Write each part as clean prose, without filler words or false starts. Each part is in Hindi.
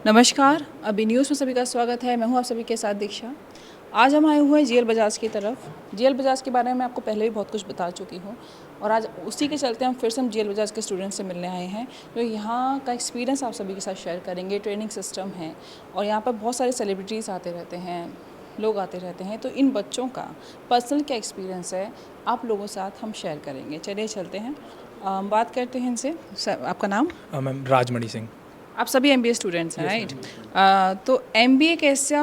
नमस्कार, अभी न्यूज़ में सभी का स्वागत है। मैं हूं आप सभी के साथ दीक्षा। आज हम आए हुए हैं जीएल बजाज की तरफ। जीएल बजाज के बारे में आपको पहले भी बहुत कुछ बता चुकी हूं और आज उसी के चलते हम जीएल बजाज के स्टूडेंट्स से मिलने आए हैं जो यहाँ का एक्सपीरियंस आप सभी के साथ शेयर करेंगे। ट्रेनिंग सिस्टम है और यहाँ पर बहुत सारे सेलिब्रिटीज़ आते रहते हैं, लोग आते रहते हैं, तो इन बच्चों का पर्सनल क्या एक्सपीरियंस है आप लोगों के साथ हम शेयर करेंगे। चलिए चलते हैं, बात करते हैं इनसे। आपका नाम? मैम राजमणि सिंह। आप सभी एमबीए स्टूडेंट्स हैं, राइट? तो एमबीए कैसा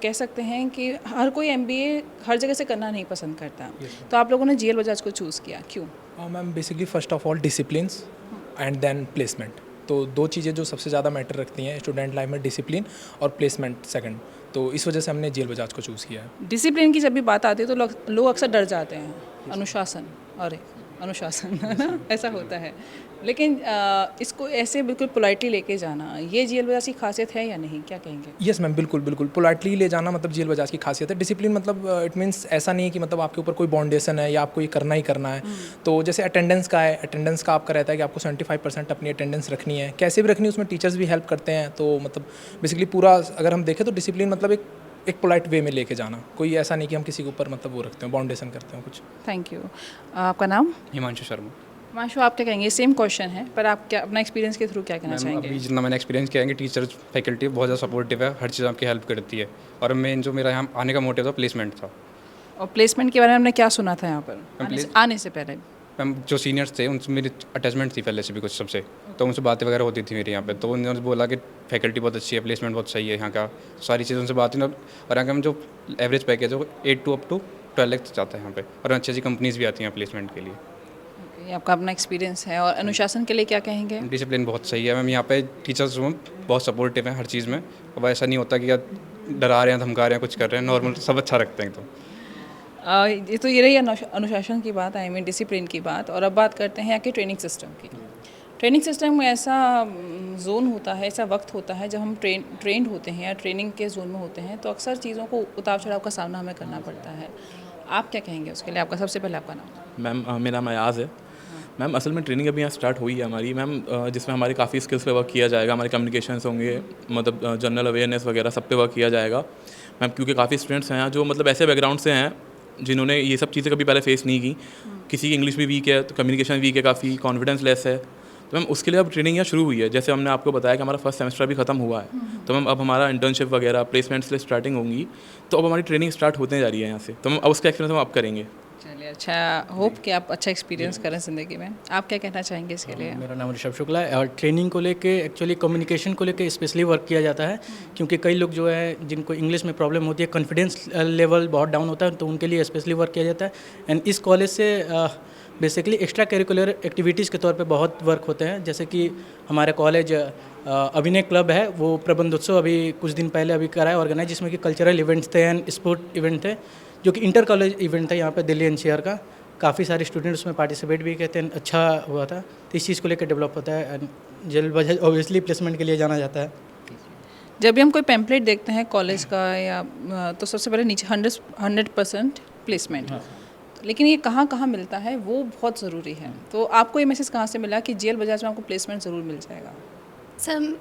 कह सकते हैं कि हर कोई एमबीए हर जगह से करना नहीं पसंद करता। तो आप लोगों ने जीएल बजाज को चूज़ किया, क्यों? Ma'am basically first of all disciplines and then placement. तो दो चीज़ें जो सबसे ज़्यादा मैटर रखती हैं स्टूडेंट लाइफ में, डिसिप्लिन और प्लेसमेंट सेकंड। तो इस वजह से हमने जीएल बजाज को चूज़ किया है। डिसिप्लिन की जब भी बात आती है तो लोग अक्सर डर जाते हैं। अनुशासन, अरे अनुशासन है ना, ऐसा होता है। लेकिन इसको ऐसे बिल्कुल पोलाइटली लेके जाना, ये जीएल बजाज की खासियत है या नहीं, क्या कहेंगे? यस मैम, बिल्कुल बिल्कुल पोलाइटली ले जाना मतलब जीएल बजाज की खासियत है। डिसिप्लिन मतलब इट मीन्स ऐसा नहीं है कि मतलब आपके ऊपर कोई बाउंडेशन है या आपको ये करना ही करना है। तो जैसे अटेंडेंस का है, अटेंडेंस का आपका रहता है कि आपको 75% अपनी अटेंडेंस रखनी है, कैसे भी रखनी है, उसमें टीचर्स भी हेल्प करते हैं। तो मतलब बेसिकली पूरा अगर हम देखें तो डिसिप्लिन मतलब एक पोलाइट वे में लेके जाना। कोई ऐसा नहीं कि हम किसी के ऊपर मतलब वो रखते हैं, बाउंडेशन करते हैं कुछ। Thank you. आपका नाम? हिमांशु शर्मा। हिमांशु, आप क्या कहेंगे? सेम क्वेश्चन है पर आप क्या अपना एक्सपीरियंस के थ्रू क्या कहना मैम चाहेंगे? अभी जितना मैंने एक्सपीरियंस किया है कि टीचर फैकल्टी बहुत ज़्यादा सपोर्टिव है, हर चीज़ आपकी हेल्प करती है। और मेन जो मेरा यहाँ आने का मोटिव था प्लेसमेंट था। और प्लेसमेंट के बारे में हमने क्या सुना था यहाँ पर आने से पहले? मैम जो सीनियर्स थे उनसे मेरी अटैचमेंट थी पहले से भी कुछ सबसे, तो उनसे बातें वगैरह होती थी मेरी यहाँ पे। तो उन्होंने बोला कि फैकल्टी बहुत अच्छी है, प्लेसमेंट बहुत सही है यहाँ का, सारी चीज़ उनसे बात हुई। और यहाँ का जो एवरेज पैकेज है वो 8 to up to 12 लाख जाता है यहाँ पे, और अच्छी अच्छी कंपनीज़ भी आती हैं प्लेसमेंट के लिए। ये आपका अपना एक्सपीरियंस है। और अनुशासन के लिए क्या कहेंगे? डिसिप्लिन बहुत सही है मैम, यहाँ पे टीचर्स बहुत सपोर्टिव हैं हर चीज़ में। अब ऐसा नहीं होता कि यार डरा रहे हैं, धमका रहे हैं, कुछ कर रहे हैं, नॉर्मल सब अच्छा रखते हैं। तो ये तो ये रही अनुशासन की बात, आई मीन डिसिप्लिन की बात। और अब बात करते हैं यहाँ के ट्रेनिंग सिस्टम की। ट्रेनिंग सिस्टम में ऐसा जोन होता है, ऐसा वक्त होता है जब हम ट्रेंड होते हैं या ट्रेनिंग के जोन में होते हैं, तो अक्सर चीज़ों को उतार चढ़ाव का सामना हमें करना पड़ता है। आप क्या कहेंगे उसके लिए? आपका सबसे पहले आपका नाम? मैम मेरा नाम अयाज़ है। मैम असल में ट्रेनिंग अभी यहाँ स्टार्ट हुई है हमारी मैम, जिसमें हमारे काफ़ी स्किल्स पे वर्क किया जाएगा। हमारे कम्युनिकेशंस होंगे, मतलब जनरल अवेयरनेस वगैरह सब पे वर्क किया जाएगा मैम। क्योंकि काफ़ी स्टूडेंट्स हैं यहाँ जो मतलब ऐसे बैकग्राउंड से हैं जिन्होंने ये सब चीज़ें कभी पहले फेस नहीं की। किसी की इंग्लिश भी वीक है, तो कम्युनिकेशन वीक है, काफ़ी कॉन्फिडेंस लेस है। तो मैम उसके लिए अब ट्रेनिंग यहाँ शुरू हुई है। जैसे हमने आपको बताया कि हमारा फर्स्ट सेमेस्टर भी खत्म हुआ है, तो मैम अब हमारा इंटर्नशिप वगैरह प्लेसमेंट्स के लिए स्टार्टिंग होंगी। तो अब हमारी ट्रेनिंग स्टार्ट होने जा रही है यहाँ से। तो मैम अब उसका एक्सपीरियंस हम अब करेंगे। चलिए, अच्छा, होप कि आप अच्छा एक्सपीरियंस करें ज़िंदगी में। आप क्या कहना चाहेंगे इसके लिए? मेरा नाम ऋषभ शुक्ला है और ट्रेनिंग को लेके एक्चुअली कम्युनिकेशन को लेके स्पेशली वर्क किया जाता है। क्योंकि कई लोग जो है जिनको इंग्लिश में प्रॉब्लम होती है, कॉन्फिडेंस लेवल बहुत डाउन होता है, तो उनके लिए स्पेशली वर्क किया जाता है। एंड इस कॉलेज से बेसिकली एक्स्ट्रा करिकुलर एक्टिविटीज़ के तौर पे बहुत वर्क होते हैं। जैसे कि हमारे कॉलेज अभिनय क्लब है, वो प्रबंधोत्सव अभी कुछ दिन पहले अभी कराया ऑर्गेनाइज, जिसमें कि कल्चरल इवेंट्स थे एंड स्पोर्ट इवेंट थे, जो कि इंटर कॉलेज इवेंट था यहाँ पे दिल्ली एनसीआर का। काफ़ी सारे स्टूडेंट उसमें पार्टिसिपेट भी करते हैं, अच्छा हुआ था। तो इस चीज़ को लेकर डेवलप होता है। And GL Bajaj obviously placement के लिए जाना जाता है। जब भी हम कोई पैम्पलेट देखते हैं कॉलेज का या तो सबसे पहले नीचे 100% प्लेसमेंट। लेकिन ये कहाँ कहाँ मिलता है वो बहुत ज़रूरी है। तो आपको ये मैसेज कहाँ से मिला कि जीएल बजाज में आपको प्लेसमेंट ज़रूर मिल जाएगा? सर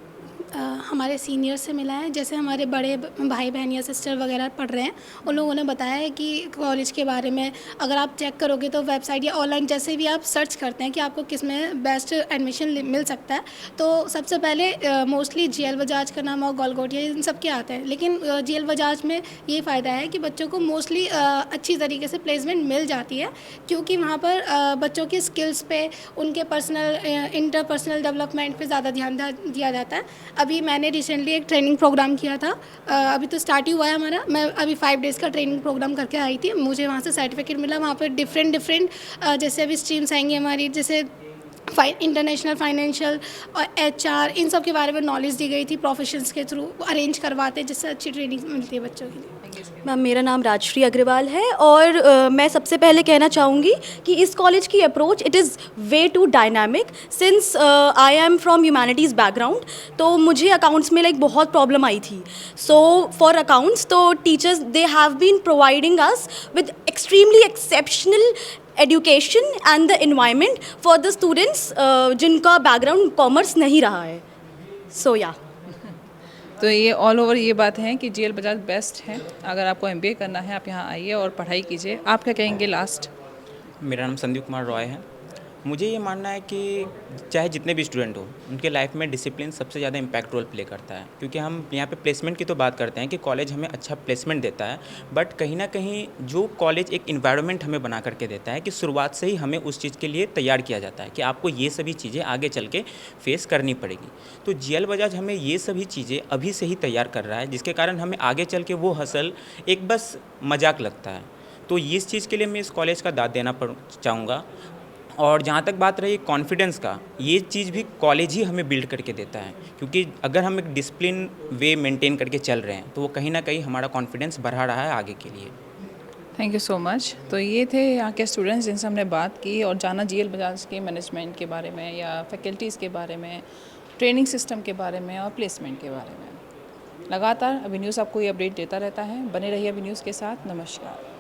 हमारे सीनियर से मिला है। जैसे हमारे बड़े भाई बहन या सिस्टर वगैरह पढ़ रहे हैं, उन लोगों ने बताया है कि कॉलेज के बारे में अगर आप चेक करोगे तो वेबसाइट या ऑनलाइन जैसे भी आप सर्च करते हैं कि आपको किस में बेस्ट एडमिशन मिल सकता है, तो सबसे पहले मोस्टली जीएल बजाज का नाम और गॉलगोटिया इन सब के आते हैं। लेकिन जीएल बजाज में ये फ़ायदा है कि बच्चों को मोस्टली अच्छी तरीके से प्लेसमेंट मिल जाती है, क्योंकि वहाँ पर बच्चों के स्किल्स पे, उनके पर्सनल इंटरपर्सनल डेवलपमेंट पे ज़्यादा ध्यान दिया जाता है। अभी मैंने रिसेंटली एक ट्रेनिंग प्रोग्राम किया था, अभी तो स्टार्ट ही हुआ है हमारा। मैं अभी 5 डेज़ का ट्रेनिंग प्रोग्राम करके आई थी, मुझे वहाँ से सर्टिफिकेट मिला। वहाँ पर डिफरेंट जैसे अभी स्ट्रीम्स आएंगी हमारी, जैसे इंटरनेशनल फाइनेंशियल और एचआर, इन सब के बारे में नॉलेज दी गई थी। प्रोफेशंस के थ्रू अरेंज करवाते, जिससे अच्छी ट्रेनिंग मिलती है बच्चों के लिए। मैम मेरा नाम राजश्री अग्रवाल है और मैं सबसे पहले कहना चाहूँगी कि इस कॉलेज की approach it is way too dynamic. Since I am from humanities background, तो मुझे अकाउंट्स में लाइक बहुत प्रॉब्लम आई थी। सो फॉर अकाउंट्स तो teachers they have been providing us with extremely exceptional education and the environment for the students जिनका बैकग्राउंड कॉमर्स नहीं रहा है। सो या तो ये ऑल ओवर ये बात है कि जीएल बजाज बेस्ट है। अगर आपको एमबीए करना है आप यहाँ आइए और पढ़ाई कीजिए। आप क्या कहेंगे लास्ट? मेरा नाम संदीप कुमार रॉय है। मुझे ये मानना है कि चाहे जितने भी स्टूडेंट हो उनके लाइफ में डिसिप्लिन सबसे ज़्यादा इम्पैक्ट रोल प्ले करता है, क्योंकि हम यहाँ पे प्लेसमेंट की तो बात करते हैं कि कॉलेज हमें अच्छा प्लेसमेंट देता है, बट कहीं ना कहीं जो कॉलेज एक इन्वायरमेंट हमें बना करके देता है कि शुरुआत से ही हमें उस चीज़ के लिए तैयार किया जाता है कि आपको ये सभी चीज़ें आगे चल के फेस करनी पड़ेगी। तो जीएल बजाज हमें ये सभी चीज़ें अभी से ही तैयार कर रहा है, जिसके कारण हमें आगे चल के वो हसल एक बस मजाक लगता है। तो इस चीज़ के लिए मैं इस कॉलेज का दाद देना चाहूँगा। और जहाँ तक बात रही कॉन्फिडेंस का, ये चीज़ भी कॉलेज ही हमें बिल्ड करके देता है, क्योंकि अगर हम एक डिसिप्लिन वे मेंटेन करके चल रहे हैं तो वो कहीं ना कहीं हमारा कॉन्फिडेंस बढ़ा रहा है आगे के लिए। Thank you so much. तो ये थे यहाँ के स्टूडेंट्स जिनसे हमने बात की और जाना जीएल बजाज के मैनेजमेंट के बारे में या फैकल्टीज़ के बारे में, ट्रेनिंग सिस्टम के बारे में और प्लेसमेंट के बारे में। लगातार अभी न्यूज़ आपको ये अपडेट देता रहता है। बने रहिए अभी न्यूज़ के साथ। नमस्कार।